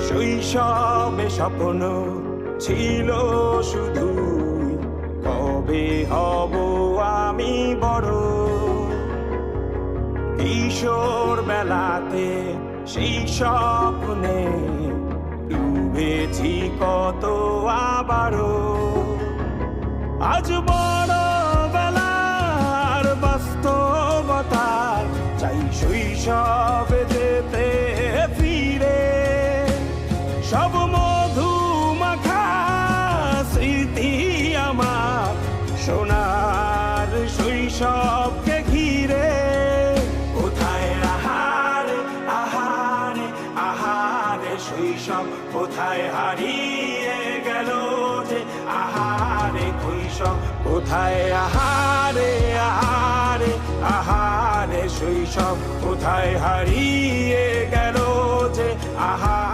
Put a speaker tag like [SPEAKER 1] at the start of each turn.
[SPEAKER 1] শৈশবে স্বপ্ন ছিল শুধু কবে হব আমি বড়। কিশোর বেলাতে সেই স্বপ্নে ডুবেছি কত আবারও। আজ বড় বেলার বাস্তবতায় চাই শৈশবে যেতে ফিরে। সব মধু মাখা স্মৃতি আমার সোনার শৈশবকে ঘিরে। কোথায় আহারে আহারে আহারে শৈশব কোথায় হারিয়ে গেল যে আহারে শৈশব। কোথায় আহারে আহারে আহারে শৈশব কোথায় হারিয়ে গেল যে আহারে।